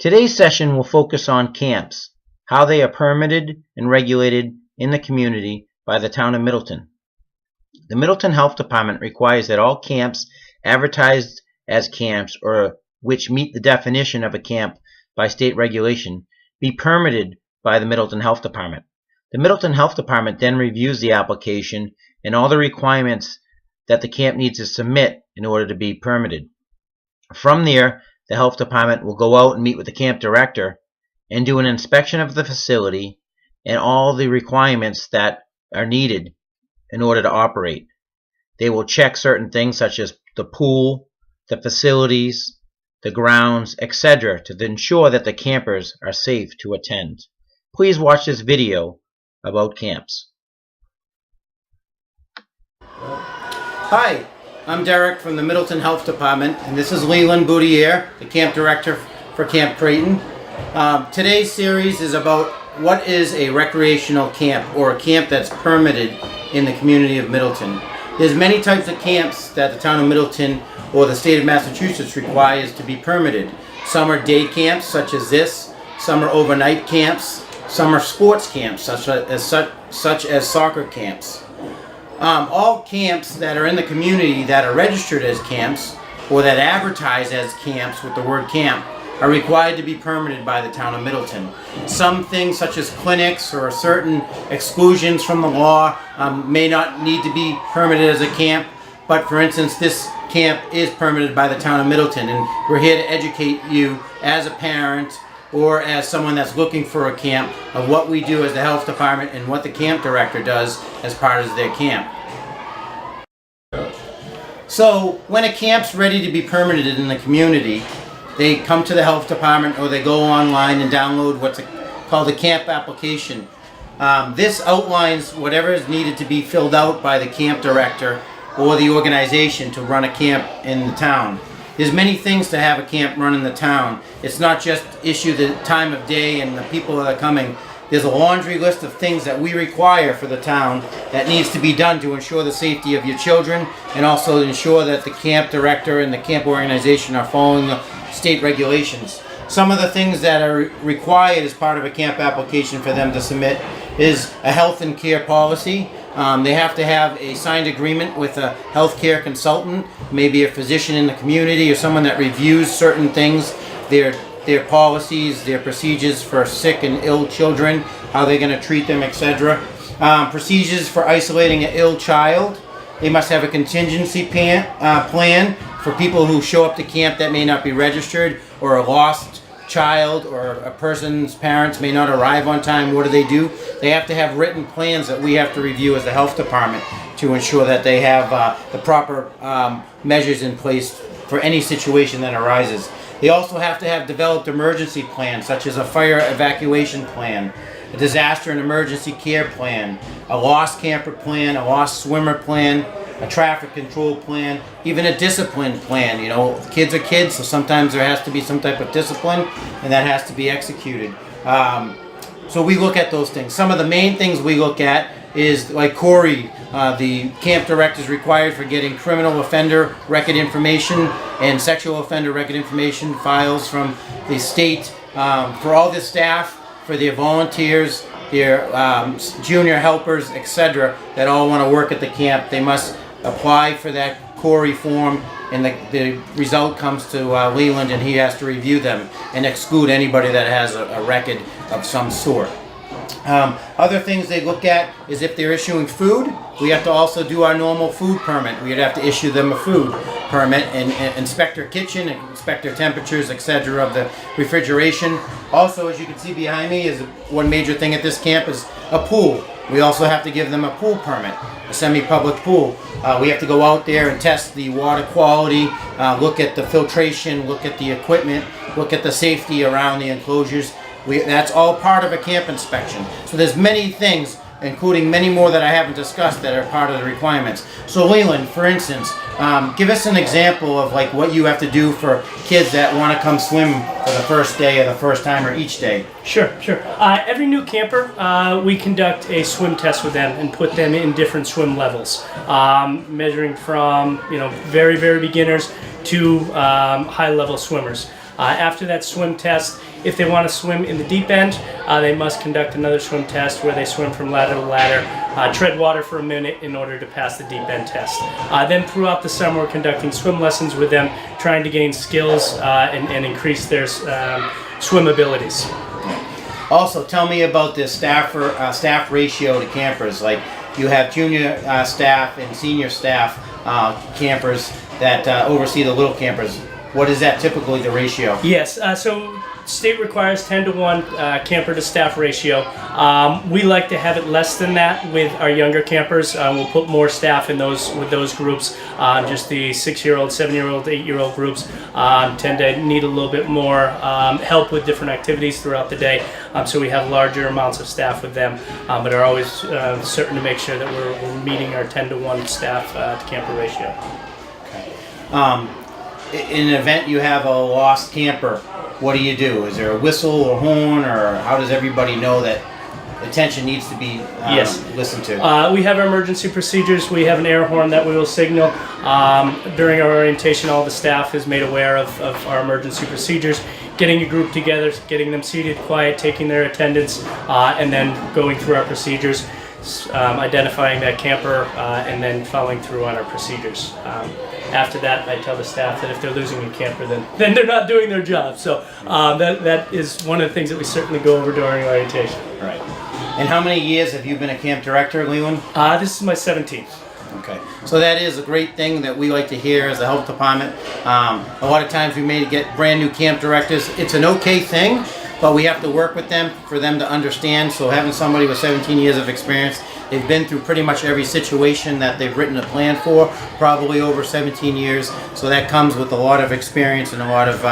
Today's session will focus on camps, how they are permitted and regulated in the community by the town of Middleton. The Middleton Health Department requires that all camps advertised as camps or which meet the definition of a camp by state regulation be permitted by the Middleton Health Department. The Middleton Health Department then reviews the application and all the requirements that the camp needs to submit in order to be permitted. From there, the health department will go out and meet with the camp director and do an inspection of the facility and all the requirements that are needed in order to operate. They will check certain things such as the pool, the facilities, the grounds, etc. to ensure that the campers are safe to attend. Please watch this video about camps. Hi, I'm Derek from the Middleton Health Department, and this is Leland Boudier, the camp director for Camp Creighton. Today's series is about what is a recreational camp or a camp that's permitted in the community of Middleton. There's many types of camps that the town of Middleton or the state of Massachusetts requires to be permitted. Some are day camps such as this, some are overnight camps, some are sports camps such as soccer camps. All camps that are in the community that are registered as camps or that advertise as camps with the word camp are required to be permitted by the town of Middleton. Some things such as clinics or certain exclusions from the law may not need to be permitted as a camp, but for instance this camp is permitted by the town of Middleton, and we're here to educate you as a parent or as someone that's looking for a camp of what we do as the health department and what the camp director does as part of their camp. So when a camp's ready to be permitted in the community, they come to the health department or they go online and download what's called a camp application. This outlines whatever is needed to be filled out by the camp director or the organization to run a camp in the town. There's many things to have a camp run in the town. It's not just issue the time of day and the people that are coming. There's a laundry list of things that we require for the town that needs to be done to ensure the safety of your children and also ensure that the camp director and the camp organization are following the state regulations. Some of the things that are required as part of a camp application for them to submit is a health and care policy. They have to have a signed agreement with a healthcare consultant, maybe a physician in the community or someone that reviews certain things, their policies, their procedures for sick and ill children, how they're going to treat them, etc. Procedures for isolating an ill child. They must have a contingency plan for people who show up to camp that may not be registered, or a lost child or a person's parents may not arrive on time. What do? They have to have written plans that we have to review as the health department to ensure that they have the proper measures in place for any situation that arises. They also have to have developed emergency plans such as a fire evacuation plan, a disaster and emergency care plan, a lost camper plan, a lost swimmer plan, a traffic control plan, even a discipline plan. You know, kids are kids, so sometimes there has to be some type of discipline, and that has to be executed. So we look at those things. Some of the main things we look at is like Corey, the camp director is required for getting criminal offender record information and sexual offender record information files from the state for all the staff, for their volunteers, their junior helpers, etc. that all want to work at the camp. They must apply for that Corey form, and the result comes to Leland, and he has to review them and exclude anybody that has a record of some sort. Other things they look at is if they're issuing food, we have to also do our normal food permit. We'd have to issue them a food permit and inspect their kitchen, inspect their temperatures, etc. of the refrigeration. Also, as you can see behind me, is one major thing at this camp is a pool. We also have to give them a pool permit, a semi-public pool. We have to go out there and test the water quality, look at the filtration, look at the equipment, look at the safety around the enclosures. That's all part of a camp inspection. So there's many things, including many more that I haven't discussed, that are part of the requirements. So Leland, for instance, give us an example of like what you have to do for kids that want to come swim for the first day or the first time or each day. Sure. Every new camper, we conduct a swim test with them and put them in different swim levels, measuring from very, very beginners to high-level swimmers. After that swim test, If they want to swim in the deep end, they must conduct another swim test where they swim from ladder to ladder, tread water for a minute in order to pass the deep end test. Then throughout the summer, we're conducting swim lessons with them, trying to gain skills and increase their swim abilities. Also, tell me about the staff ratio to campers. Like, you have junior staff and senior staff campers that oversee the little campers. What is that typically the ratio? Yes, so state requires 10 to 1 camper to staff ratio. We like to have it less than that with our younger campers. We'll put more staff in with those groups. Just the 6-year-old, 7-year-old, 8-year-old groups tend to need a little bit more help with different activities throughout the day. So we have larger amounts of staff with them, but are always certain to make sure that we're meeting our 10 to 1 staff to camper ratio. Okay. In an event you have a lost camper, what do you do? Is there a whistle or horn, or how does everybody know that attention needs to be listened to? We have our emergency procedures. We have an air horn that we will signal. During our orientation, all the staff is made aware of our emergency procedures. Getting a group together, getting them seated, quiet, taking their attendance, and then going through our procedures, identifying that camper, and then following through on our procedures. After that, I tell the staff that if they're losing a camper, then they're not doing their job. So that is one of the things that we certainly go over during orientation. Right. And how many years have you been a camp director, Leland? This is my 17th. Okay. So that is a great thing that we like to hear as the health department. A lot of times we may get brand new camp directors. It's an okay thing, but we have to work with them for them to understand. So having somebody with 17 years of experience, they've been through pretty much every situation that they've written a plan for, probably over 17 years. So that comes with a lot of experience and a lot of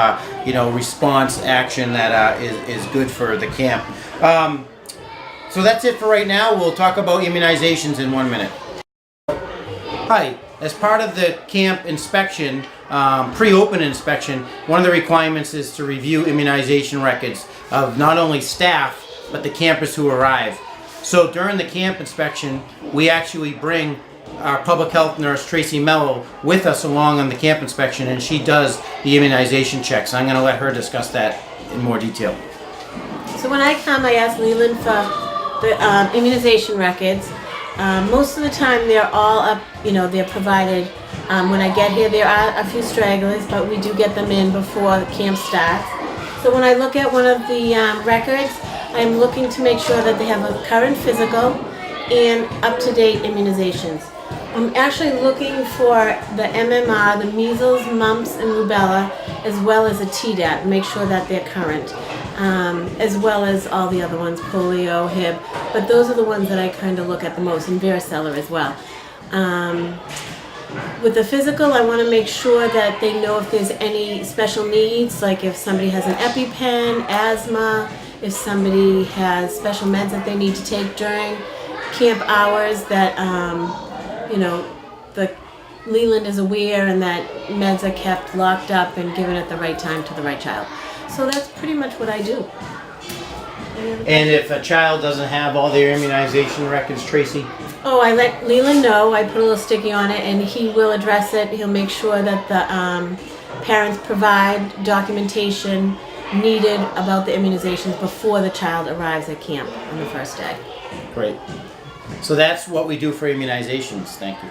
response action that is good for the camp. So that's it for right now. We'll talk about immunizations in 1 minute. Hi. As part of the camp inspection, pre-open inspection, one of the requirements is to review immunization records of not only staff, but the campers who arrive. So during the camp inspection, we actually bring our public health nurse, Tracy Mello, with us along on the camp inspection, and she does the immunization checks. I'm going to let her discuss that in more detail. So when I come, I ask Leland for the immunization records. Most of the time they're all up, they're provided. When I get here, there are a few stragglers, but we do get them in before the camp starts. So when I look at one of the records, I'm looking to make sure that they have a current physical and up-to-date immunizations. I'm actually looking for the MMR, the measles, mumps, and rubella, as well as a Tdap, make sure that they're current. As well as all the other ones, polio, Hib, but those are the ones that I kind of look at the most, and varicella as well. With the physical, I want to make sure that they know if there's any special needs, like if somebody has an EpiPen, asthma, if somebody has special meds that they need to take during camp hours, that, the Leland is aware and that meds are kept locked up and given at the right time to the right child. So that's pretty much what I do. And if a child doesn't have all their immunization records, Tracy? Oh, I let Leland know. I put a little sticky on it, and he will address it. He'll make sure that the parents provide documentation needed about the immunizations before the child arrives at camp on the first day. Great. So that's what we do for immunizations. Thank you.